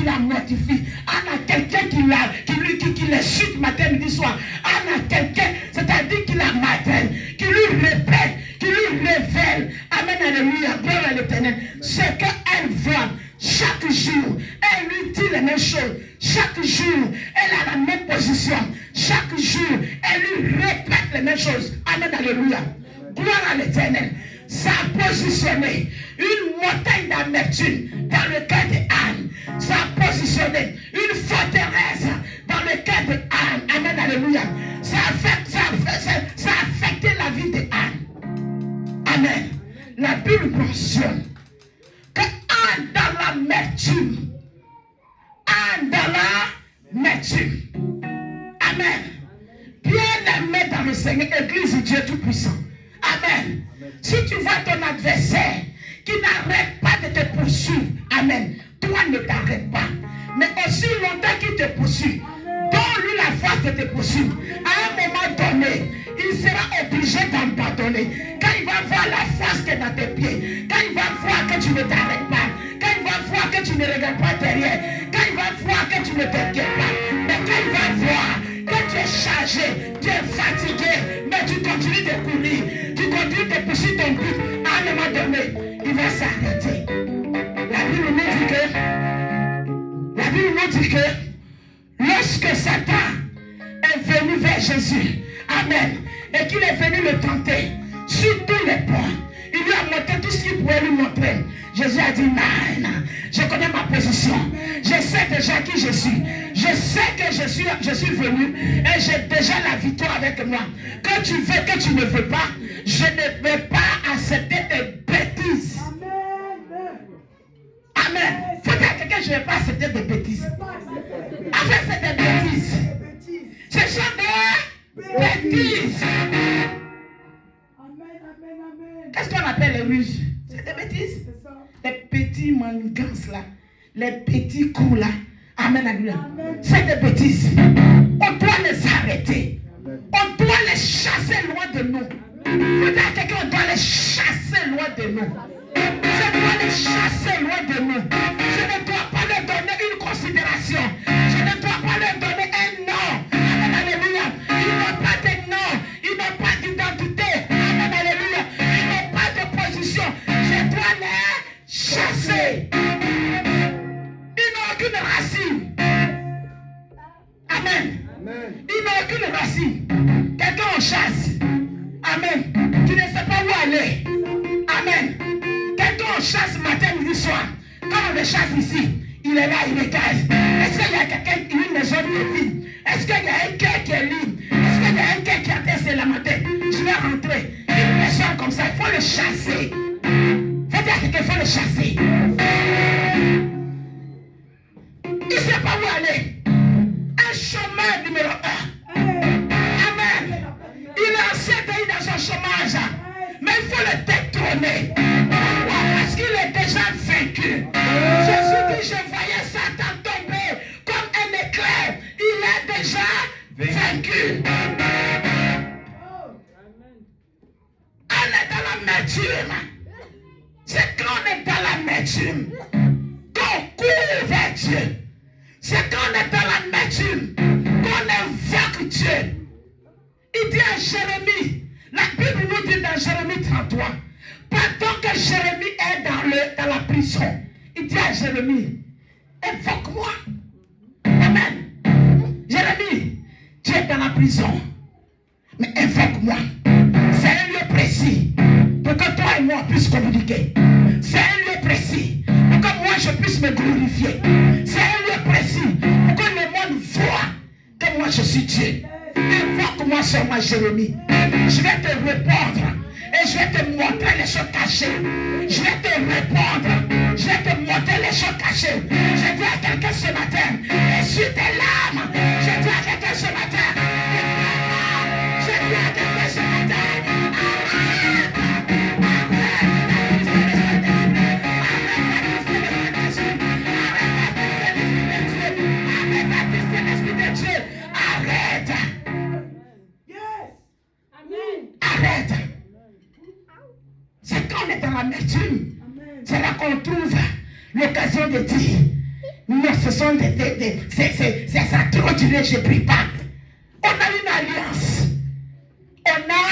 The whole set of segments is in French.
la mortifie. On a quelqu'un qui l'insulte matin, midi, soir. On a quelqu'un, c'est-à-dire qui la martèle, qui lui répète, qui lui révèle. Amen, alléluia, gloire à l'Éternel. Ce qu'elle voit chaque jour, elle lui dit les mêmes choses. Chaque jour, elle a la même position. Chaque jour, elle lui répète les mêmes choses. Amen, alléluia. Gloire à l'Éternel. Ça a positionné une montagne d'amertume dans le cœur de Anne. Ça a positionné une forteresse dans le cœur de Anne. Amen, alléluia. Ça a affecté la vie de Anne. Amen. La Bible mentionne que Anne dans l'amertume. Anne dans l'amertume. Amen. Bien-aimé dans le Seigneur, Église de Dieu Tout-Puissant. Amen. Si tu vois ton adversaire qui n'arrête pas de te poursuivre, amen, toi ne t'arrête pas. Mais aussi longtemps qu'il te poursuit, donne-lui la force de te poursuivre. À un moment donné, il sera obligé d'abandonner. Quand il va voir la force qui est dans tes pieds, quand il va voir que tu ne t'arrêtes pas, quand il va voir que tu ne regardes pas derrière, quand il va voir que tu ne t'inquiètes pas, mais quand il va voir que tu es chargé, tu es fatigué, mais tu continues de courir, tu continues de pousser ton but, à un moment donné, il va s'arrêter. La Bible nous dit que lorsque Satan est venu vers Jésus, amen, et qu'il est venu le tenter sur tous les points, il lui a montré tout ce qu'il pouvait lui montrer. Jésus a dit, non, je connais ma position. Je sais déjà qui je suis. Je sais que je suis venu et j'ai déjà la victoire avec moi. Que tu veux, que tu ne veux pas, je ne vais pas accepter tes bêtises. Amen. Faut dire à quelqu'un, je ne vais pas accepter des bêtises. Avec c'est des bêtises. C'est genre de bêtises. Qu'est-ce qu'on appelle les ruses? C'est des bêtises. Les petits manigances là, les petits coups là. Amen, amen. C'est des bêtises. On doit les arrêter. On doit les chasser loin de nous. Faut dire à quelqu'un, on doit les chasser loin de nous. Je dois les chasser loin de nous. Je ne dois pas leur donner une considération. Je ne dois pas leur donner un nom. Amen, alléluia. Ils n'ont pas de nom. Ils n'ont pas d'identité. Amen, alléluia. Ils n'ont pas de position. Je dois les chasser. Ils n'ont aucune racine. Amen. Ils n'ont aucune racine. Quelqu'un en chasse. Amen. Tu ne sais pas où aller. Amen. Quelqu'un en chasse matin, midi, soir. Quand on le chasse ici, il est là, il est calme. Est-ce qu'il y a quelqu'un qui a une maison de vie? Est-ce qu'il y a un cœur qui est libre? Est-ce qu'il y a un cœur qui attend c'est la matin? Je vais rentrer. Une personne comme ça, il faut le chasser. Faut dire à quelqu'un, il faut le chasser. Il ne sait pas où aller. Un chemin numéro 1. Amen. Il est en CDI dans son chômage. Mais il faut le détrôner. Pourquoi? Parce qu'il est déjà vaincu. Jésus dit, je voyais Satan tomber comme un éclair. Il est déjà vaincu. On est dans l'amertume. C'est quand on est dans l'amertume qu'on court vers Dieu. C'est quand on est dans l'amertume qu'on invoque Dieu. Il dit à Jérémie, la Bible nous dit dans Jérémie 33, pendant que Jérémie est dans la prison, il dit à Jérémie, invoque-moi. Amen. Jérémie, tu es dans la prison, mais invoque-moi. C'est un lieu précis pour que toi et moi puissions communiquer. C'est un lieu précis pour que moi je puisse me glorifier. C'est un lieu précis pour que le monde voit que moi je suis Dieu. Invoque-moi sur moi, Jérémie. Je vais te répondre et je vais te montrer les choses cachées. Je vais te répondre. Je vais te montrer les choses cachées. Je dis à quelqu'un ce matin, essuie tes larmes. Je dis à quelqu'un ce matin, je dis à quelqu'un ce matin, arrête. Arrête. C'est quand on est dans l'amertume, c'est là qu'on trouve l'occasion de dire, non ce sont ça a trop duré, je ne prie pas. On a une alliance. On a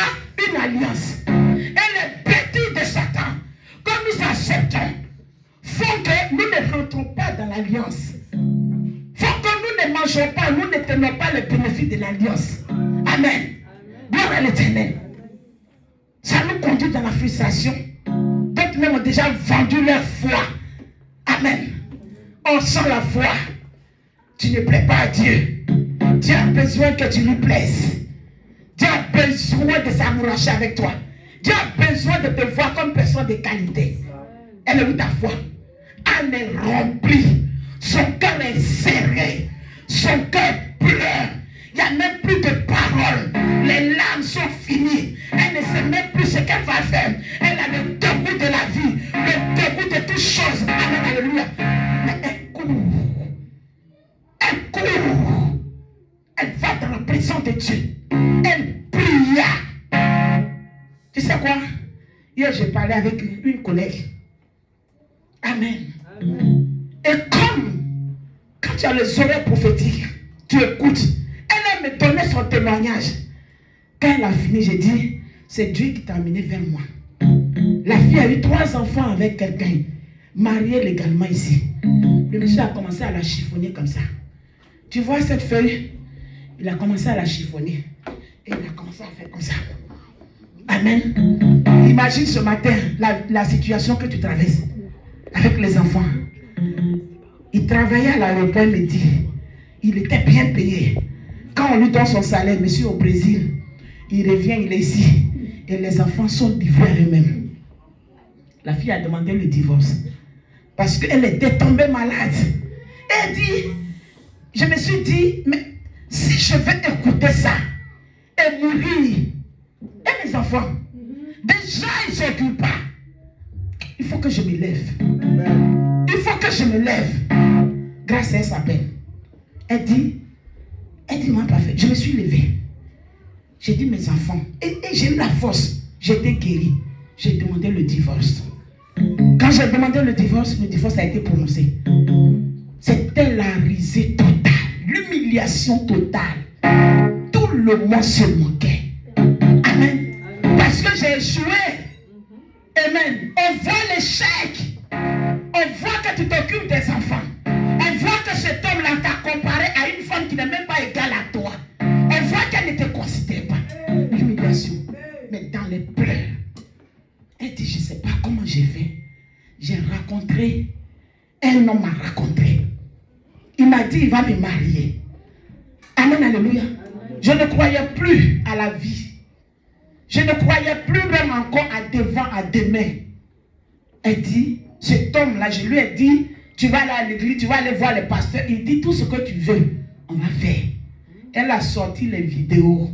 une alliance. Et les bêtises de Satan, comme nous acceptons, font que nous ne rentrons pas dans l'alliance. Font que nous ne mangeons pas, nous ne tenons pas le bénéfice de l'alliance. Amen. Gloire à l'Éternel. Ça nous conduit dans la frustration. D'autres même ont déjà vendu leur foi. Amen. On sent la foi. Tu ne plais pas à Dieu. Dieu a besoin que tu lui plaises. Dieu a besoin de s'amouracher avec toi. Dieu a besoin de te voir comme personne de qualité. Elle est où ta foi? Elle est remplie. Son cœur est serré. Son cœur pleure. Il n'y a même plus de paroles. Les larmes sont finies. Elle ne sait même plus ce qu'elle va faire. Elle a le dégoût de la vie. Le dégoût de toutes choses. Amen, alléluia. Mais elle court. Elle court. Elle va dans la présence de Dieu. Elle pria. Tu sais quoi? Hier, j'ai parlé avec une collègue. Amen. Amen. Et comme quand tu as les oreilles prophétiques, tu écoutes. Elle me donnait son témoignage. Quand elle a fini, j'ai dit, c'est Dieu qui t'a amené vers moi. La fille a eu 3 enfants avec quelqu'un, marié légalement ici. Le monsieur a commencé à la chiffonner comme ça. Tu vois cette feuille? Il a commencé à la chiffonner. Et il a commencé à faire comme ça. Amen. Imagine ce matin la situation que tu traverses avec les enfants. Il travaillait à l'aéroport, il me dit. Il était bien payé. Quand on lui donne son salaire, monsieur au Brésil, il revient, il est ici. Et les enfants sont livrés à eux-mêmes. La fille a demandé le divorce. Parce qu'elle était tombée malade. Elle dit, je me suis dit, mais si je vais écouter ça et mourir, et mes enfants, déjà ils ne s'occupent pas. Il faut que je me lève. Il faut que je me lève. Grâce à elle s'appelle. Elle dit, moi parfait. Je me suis levée. J'ai dit mes enfants. Et j'ai eu la force. J'étais guérie. J'ai demandé le divorce. Quand j'ai demandé le divorce a été prononcé. C'était la risée totale. L'humiliation totale. Tout le monde se moquait. Amen. Parce que j'ai échoué. Amen. On voit l'échec. On voit que tu t'occupes des enfants. On voit que cet homme-là t'a comparé à une femme qui n'est même pas égale à toi. On voit qu'elle ne te considère pas. L'humiliation. Mais dans les pleurs. Elle dit, je ne sais pas comment j'ai fait. J'ai rencontré. Un homme m'a rencontré. Il m'a dit, il va me marier. Amen, alléluia. Je ne croyais plus à la vie. Je ne croyais plus même encore à devant, à demain. Elle dit, cet homme-là, je lui ai dit, tu vas aller à l'église, tu vas aller voir le pasteur. Il dit, tout ce que tu veux, on va faire. Elle a sorti les vidéos.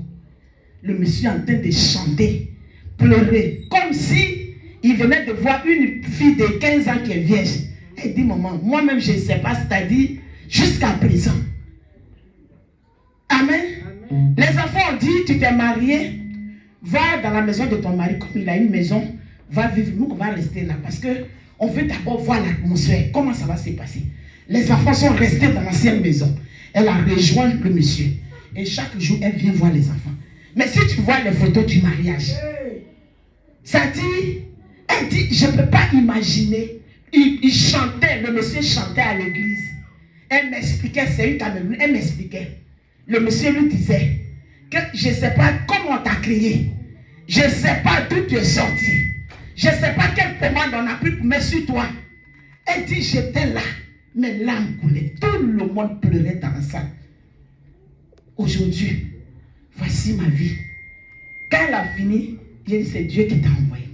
Le monsieur est en train de chanter, pleurer, comme si il venait de voir une fille de 15 ans qui est vierge. Elle dit, maman, moi-même je ne sais pas, c'est-à-dire, jusqu'à présent. Amen. Amen. Les enfants ont dit, tu t'es marié, va dans la maison de ton mari, comme il a une maison, va vivre, nous on va rester là, parce que on veut d'abord voir l'atmosphère, comment ça va se passer. Les enfants sont restés dans l'ancienne maison. Elle a rejoint le monsieur. Et chaque jour, elle vient voir les enfants. Mais si tu vois les photos du mariage, ça dit, elle dit, je ne peux pas imaginer. Il chantait, le monsieur chantait à l'église. Elle m'expliquait, c'est une Camerounaise, elle m'expliquait. Le monsieur lui disait que je ne sais pas comment on t'a créé. Je ne sais pas d'où tu es sorti. Je ne sais pas quelle commande on a pris pour mettre sur toi. Elle dit, j'étais là. Mes larmes coulaient. Tout le monde pleurait dans la salle. Aujourd'hui, voici ma vie. Quand elle a fini, j'ai dit, c'est Dieu qui t'a envoyé.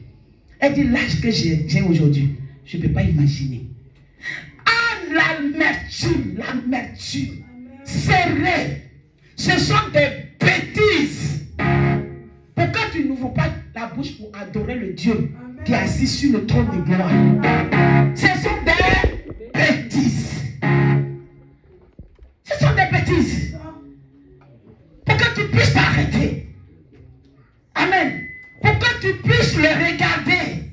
Elle dit, l'âge que j'ai aujourd'hui, je ne peux pas imaginer. Ah, l'amertume, serrée. Ce sont des bêtises. Pourquoi tu n'ouvres pas la bouche pour adorer le Dieu qui est assis sur le trône de gloire? Ce sont des bêtises. Ce sont des bêtises. Pour que tu puisses t'arrêter. Amen. Pour que tu puisses le regarder.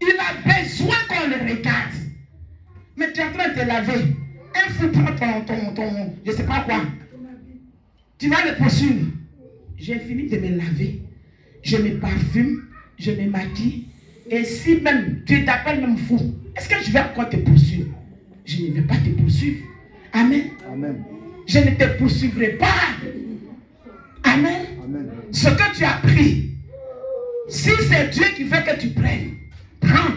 Il a besoin qu'on le regarde. Mais tu es en train de te laver. Un fou prend ton, je ne sais pas quoi. Tu vas le poursuivre. J'ai fini de me laver. Je me parfume, je me maquille. Et si même tu t'appelles même fou, est-ce que je vais encore te poursuivre? Je ne vais pas te poursuivre. Amen. Amen. Je ne te poursuivrai pas. Amen. Amen. Ce que tu as pris, si c'est Dieu qui veut que tu prennes, prends.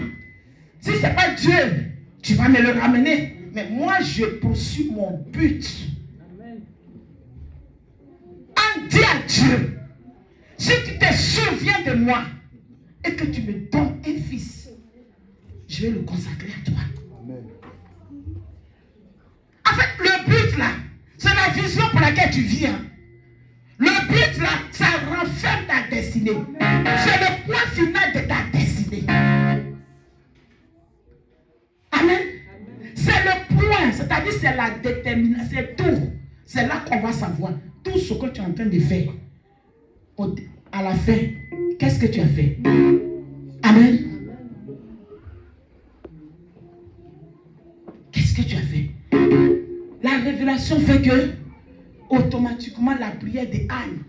Si ce n'est pas Dieu, tu vas me le ramener. Mais moi, je poursuis mon but. Amen. Dis à Dieu, si tu te souviens de moi et que tu me donnes un fils, je vais le consacrer à toi. Amen. En fait, le but là, c'est la vision pour laquelle tu viens. Le but là, ça renferme ta destinée. C'est le point final de ta destinée. Amen. C'est le point, c'est-à-dire c'est la détermination, c'est tout. C'est là qu'on va savoir tout ce que tu es en train de faire. À la fin, qu'est-ce que tu as fait? Amen. Qu'est-ce que tu as fait? La révélation fait que automatiquement la prière des ânes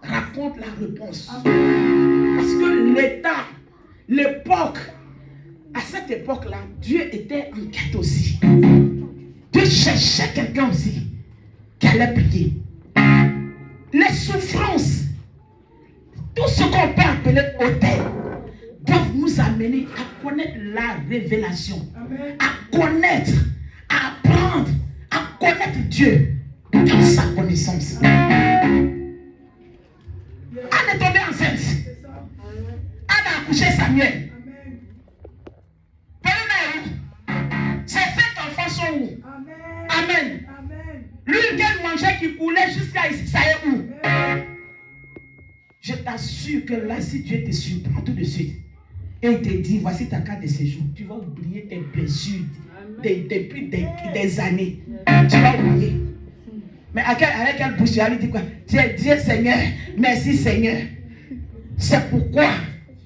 raconte la réponse. Parce que l'état, l'époque, à cette époque-là, Dieu était en quête aussi. Dieu cherchait quelqu'un aussi qui allait prier. Les souffrances, tout ce qu'on peut appeler autel, doivent nous amener à connaître la révélation, à connaître, à apprendre, à connaître Dieu dans sa connaissance. Anne est tombée enceinte. Anne a accouché Samuel. Ses 7 enfants sont où? Amen. L'huile qu'elle mangeait qui coulait jusqu'à ici, ça est où? Je t'assure que là, si Dieu te surprend tout de suite et il te dit, voici ta carte de séjour, tu vas oublier tes blessures depuis des années. Tu vas oublier. Mais avec quelle bouche tu vas lui dire quoi? Dieu Seigneur, merci Seigneur. C'est pourquoi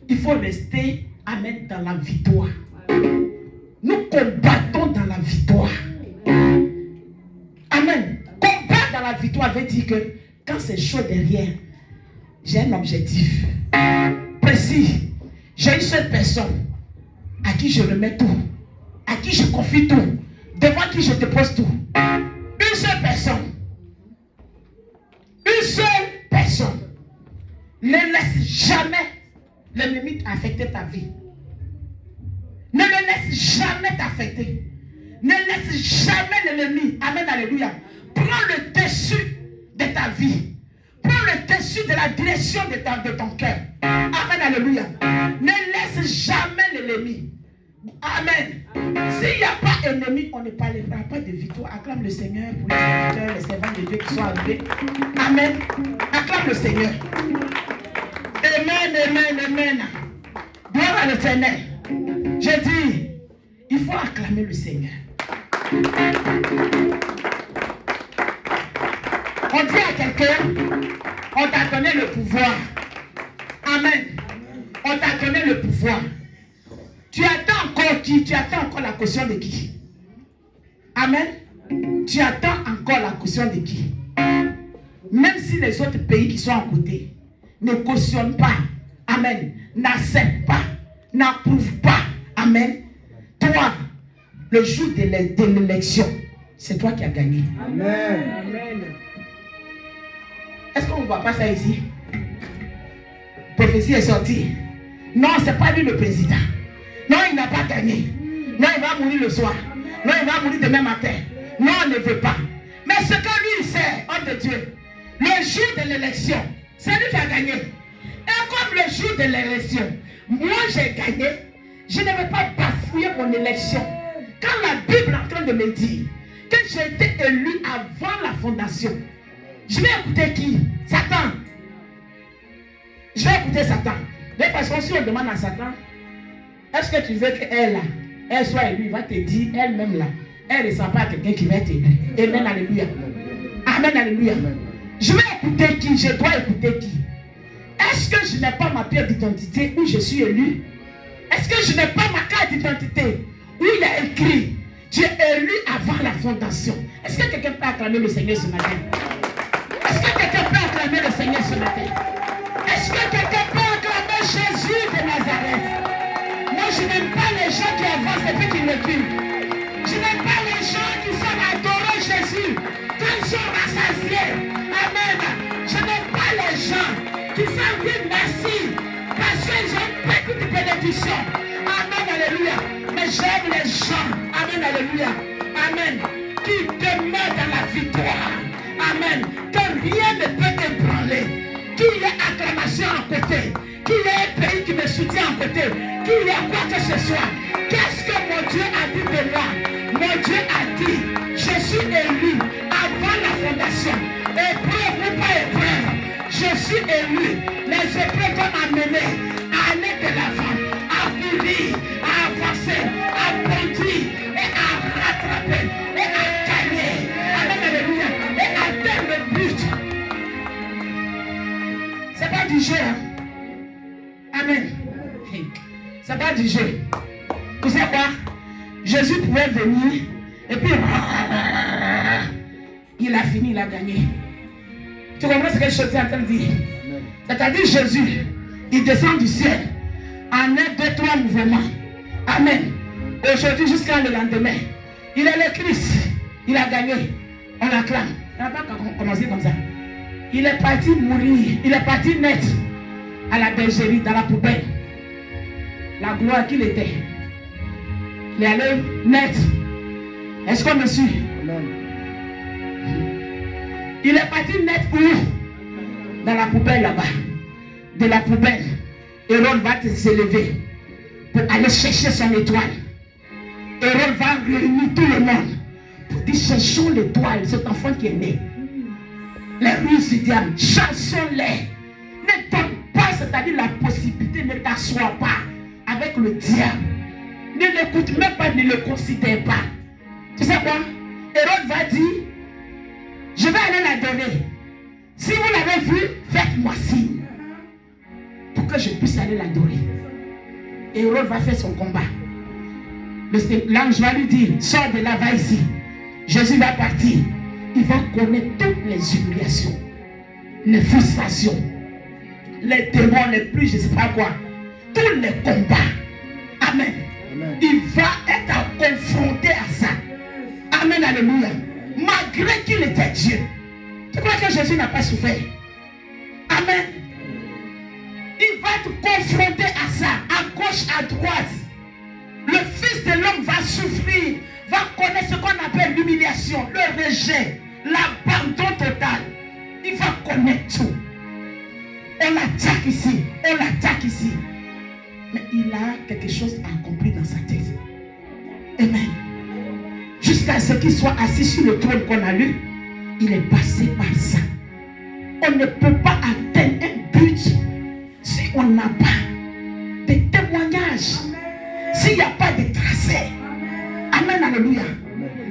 il faut rester, amen, dans la victoire. Nous combattons dans la victoire. Amen. Combattre dans la victoire veut dire que quand c'est chaud derrière, j'ai un objectif précis. J'ai une seule personne à qui je remets tout, à qui je confie tout, devant qui je dépose tout. Une seule personne. Une seule personne. Ne laisse jamais l'ennemi affecter ta vie. Ne le laisse jamais t'affecter. Ne laisse jamais l'ennemi. Amen, alléluia. Prends le dessus de ta vie. Prends le dessus de la direction de ton cœur. Amen, alléluia. Ne laisse jamais l'ennemi. Amen. S'il n'y a pas ennemi, on ne parlera pas de victoire. Acclame le Seigneur pour les serviteurs, les servants de Dieu qui sont arrivés. Amen. Acclame le Seigneur. Amen, amen, amen. Gloire à l'Éternel. J'ai dit, il faut acclamer le Seigneur. On dit à quelqu'un, on t'a donné le pouvoir. Amen. On t'a donné le pouvoir. Tu attends encore qui? Tu attends encore la caution de qui? Amen. Tu attends encore la caution de qui? Même si les autres pays qui sont à côté ne cautionnent pas, amen, n'acceptent pas, n'approuvent pas, amen, toi, le jour de l'élection, c'est toi qui as gagné. Amen. Amen. Est-ce qu'on ne voit pas ça ici? Prophétie est sortie. Non, ce n'est pas lui le président. Non, il n'a pas gagné. Non, il va mourir le soir. Non, il va mourir demain matin. Non, on ne veut pas. Mais ce que lui il sait, homme de Dieu, le jour de l'élection, c'est lui qui a gagné. Et comme le jour de l'élection, moi j'ai gagné, je ne vais pas bafouiller mon élection. Quand la Bible est en train de me dire que j'ai été élu avant la fondation, je vais écouter qui? Satan. Je vais écouter Satan. De toute façon, si on demande à Satan, est-ce que tu veux qu'elle, elle soit élue, il va te dire elle-même là, elle ne ressemble pas à quelqu'un qui va être élu. Amen, alléluia. Amen, alléluia. Je vais écouter qui? Je dois écouter qui? Est-ce que je n'ai pas ma pièce d'identité où je suis élu? Est-ce que je n'ai pas ma carte d'identité où il y a écrit Tu es élu avant la fondation. Est-ce que quelqu'un peut acclamer le Seigneur ce matin? Est-ce que quelqu'un peut acclamer le Seigneur ce matin? Est-ce que quelqu'un peut acclamer Jésus de Nazareth? Moi, je n'aime pas les gens qui avancent et puis qui reculent. Je n'aime pas les gens qui savent adorer Jésus quand ils sont rassasiés. Amen. Je n'aime pas les gens qui savent dire merci parce qu'ils ont une petite bénédiction. Amen, alléluia. Mais j'aime les gens, amen, alléluia, amen, qui demeurent dans la victoire. Amen. Que rien ne peut ébranler. Qu'il y ait acclamation à côté. Qu'il y ait un pays qui me soutient à côté. Qu'il y ait quoi que ce soit. Qu'est-ce que mon Dieu a dit de moi? Mon Dieu a dit, je suis élu avant la fondation. Épreuve ou pas épreuve, je suis élu. Les épreuves vont m'amener à aller de l'avant, à courir, à avancer, à bondir et à rattraper et à gagner. Amen, alléluia. Et à atteindre le but. C'est pas du jeu. Hein? Amen. C'est pas du jeu. Vous savez quoi? Jésus pouvait venir et puis il a fini, il a gagné. Tu comprends ce que je suis en train de dire? C'est-à-dire Jésus, il descend du ciel en 1, 2, 3 mouvements. Amen. Aujourd'hui jusqu'à le lendemain, il est le Christ. Il a gagné. On l'acclame. On n'a pas commencé comme ça. Il est parti mourir. Il est parti naître à la bergerie, dans la poubelle. La gloire qu'il était. Il est allé naître. Est-ce qu'on me suit? Il est parti naître où? Dans la poubelle là-bas. De la poubelle. Hérode va s'élever pour aller chercher son étoile. Hérode va réunir tout le monde pour dire cherchons l'étoile, cet enfant qui est né. Les ruses du diable, chassons-les. Ne donne pas, c'est-à-dire la possibilité, ne t'assois pas avec le diable. Ne l'écoute même pas, ne le considère pas. Tu sais quoi? Hérode va dire, je vais aller l'adorer. Si vous l'avez vu, faites-moi signe pour que je puisse aller l'adorer. Hérode va faire son combat. L'ange va lui dire, sors de là, va ici. Jésus va partir. Il va connaître toutes les humiliations, les frustrations, les démons, les plus, je ne sais pas quoi. Tous les combats. Amen. Amen. Il va être confronté à ça. Amen, alléluia. Malgré qu'il était Dieu. Tu crois que Jésus n'a pas souffert? Amen. Il va être confronté à ça, à gauche, à droite. Le Fils de l'homme va souffrir, va connaître ce qu'on appelle l'humiliation, le rejet, l'abandon total. Il va connaître tout. On l'attaque ici, on l'attaque ici. Mais il a quelque chose à accomplir dans sa tête. Amen. Jusqu'à ce qu'il soit assis sur le trône qu'on a lu, il est passé par ça. On ne peut pas atteindre un but si on n'a pas de témoignages. S'il n'y a pas de tracé. Amen, alléluia.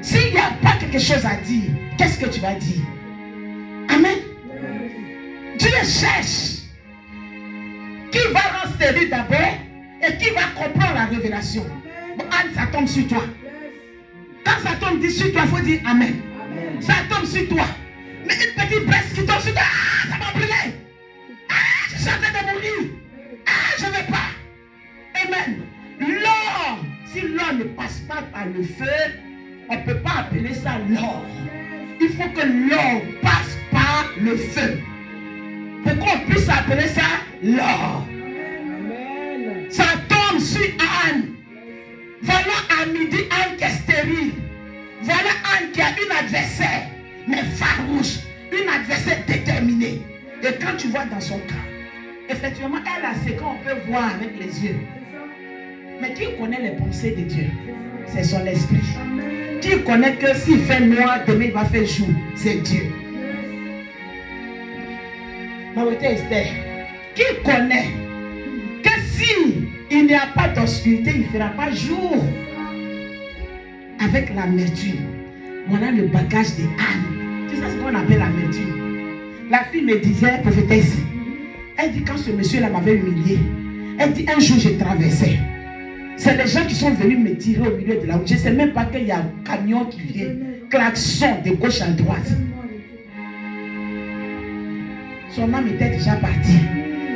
S'il n'y a pas quelque chose à dire, qu'est-ce que tu vas dire? Amen. Dieu cherche qui va rendre stérile d'abord et qui va comprendre la révélation. Bon, Anne, ça tombe sur toi. Quand ça tombe sur toi, il faut dire Amen. Amen. Ça tombe sur toi. Mais une petite braise qui tombe sur toi, ah, ça m'a brûlé. Ah, je suis en train de mourir. Ah, je ne vais pas. Amen. L'or, si l'or ne passe pas par le feu, on ne peut pas appeler ça l'or. Il faut que l'or passe par le feu. Pour qu'on puisse appeler ça l'or. Ça tombe sur Anne. Voilà à midi Anne qui est stérile. Voilà Anne qui a une adversaire, mais farouche, une adversaire déterminée. Et quand tu vois dans son cas, effectivement, elle a ce qu'on peut voir avec les yeux. Mais qui connaît les pensées de Dieu? C'est son esprit. Qui connaît que s'il fait noir, demain il va faire jour? C'est Dieu. Maouté Esther, qui connaît que si il n'y a pas d'obscurité, il ne fera pas jour? Avec l'amertume. Voilà le bagage de Anne. Tu sais ce qu'on appelle l'amertume? La fille me disait, prophétesse, elle dit quand ce monsieur-là m'avait humilié, elle dit un jour je traversais. C'est les gens qui sont venus me tirer au milieu de la route. Je ne sais même pas qu'il y a un camion qui vient, klaxon de gauche à droite. Son âme était déjà partie.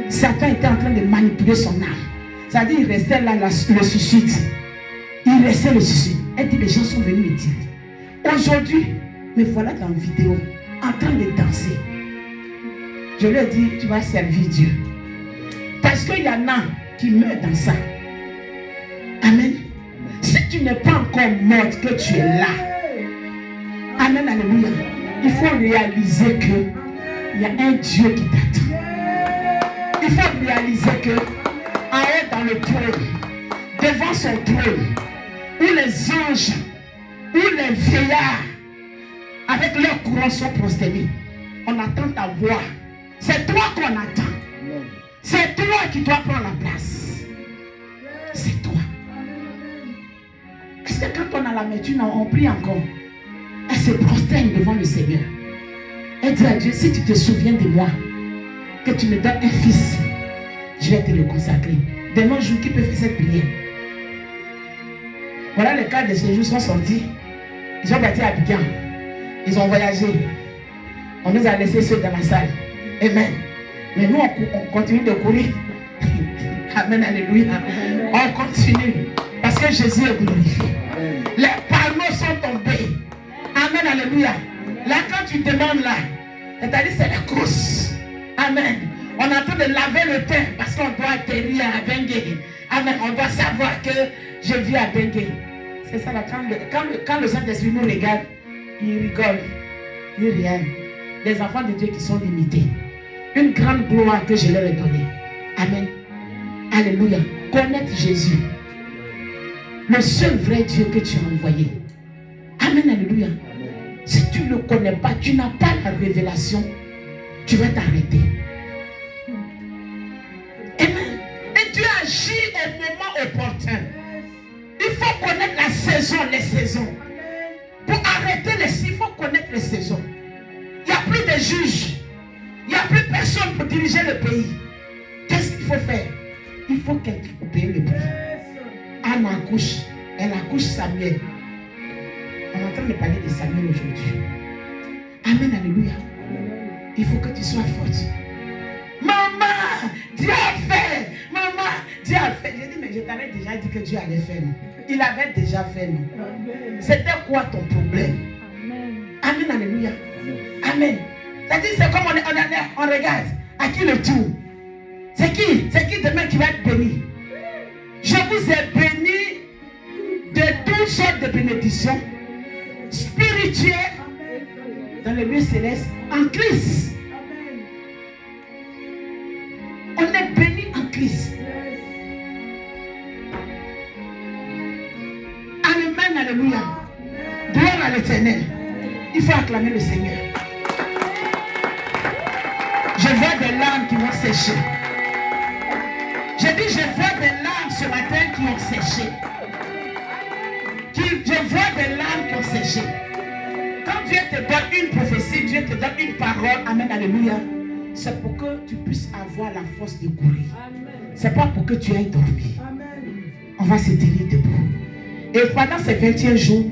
Satan était en train de manipuler son âme. C'est-à-dire, il restait là, le suicide. Il restait le suicide. Elle dit, les gens sont venus me tirer. Aujourd'hui, me voilà dans une vidéo, en train de danser. Je lui ai dit, tu vas servir Dieu. Parce qu'il y en a qui meurent dans ça. Amen. Si tu n'es pas encore morte, que tu es là. Amen, alléluia. Il faut réaliser que il y a un Dieu qui t'attend. Il faut réaliser que en haut dans le trône, devant son trône, où les anges, où les vieillards, avec leurs courants sont prosternés, on attend ta voix. C'est toi qu'on attend. C'est toi qui dois prendre la place. C'est toi. Est-ce que quand on a l'amertume, on prie encore? Elle se prosterne devant le Seigneur. Elle dit à Dieu, si tu te souviens de moi, que tu me donnes un fils, je vais te le consacrer. Demain jour, qui peut faire cette prière? Voilà, les cas de ce jour sont sortis. Ils sont partis à Abidjan. Ils ont voyagé. On nous a laissés seuls dans la salle. Amen. Mais nous, on continue de courir. Amen, alléluia. On continue. Parce que Jésus est glorifié. Les panneaux sont tombés. Amen, alléluia. Là, quand tu demandes là, c'est-à-dire c'est la course. Amen. On est en train de laver le teint parce qu'on doit atterrir à Bengué. Amen. On doit savoir que je vis à Bengué. C'est ça là. Quand le Saint-Esprit nous regarde, il rigole. Il rien. Des enfants de Dieu qui sont limités. Une grande gloire que je leur ai donnée. Amen. Alléluia. Connaître Jésus. Le seul vrai Dieu que tu as envoyé. Amen. Alléluia. Si tu ne le connais pas, tu n'as pas la révélation, tu vas t'arrêter. Amen. Et Dieu agit au moment opportun. Il faut connaître la saison, les saisons. Pour arrêter les saisons, il faut connaître les saisons. Il n'y a plus de juges. Il n'y a plus personne pour diriger le pays. Qu'est-ce qu'il faut faire? Il faut quelqu'un pour payer le prix. Anne accouche. Elle accouche Samuel. On est en train de parler de Samuel aujourd'hui. Amen, alléluia. Il faut que tu sois forte. Maman, Dieu a fait. Maman, Dieu a fait. J'ai dit, mais je t'avais déjà dit que Dieu allait faire. Non? Il avait déjà fait. Non? C'était quoi ton problème? Amen, alléluia. Amen. C'est-à-dire, c'est comme on regarde. À qui le tour? C'est qui? C'est qui demain qui va être béni? Je vous ai béni de toutes sortes de bénédictions spirituelles dans le lieu céleste en Christ. On est béni en Christ. Amen, alléluia. Gloire à l'Éternel. Il faut acclamer le Seigneur. Je vois des larmes qui vont sécher. J'ai dit, je vois des larmes ce matin qui ont séché. Je vois des larmes qui ont séché. Quand Dieu te donne une prophétie, Dieu te donne une parole, amen, alléluia, c'est pour que tu puisses avoir la force de courir. C'est pas pour que tu ailles dormir. On va se tenir debout. Et pendant ces 21 jours,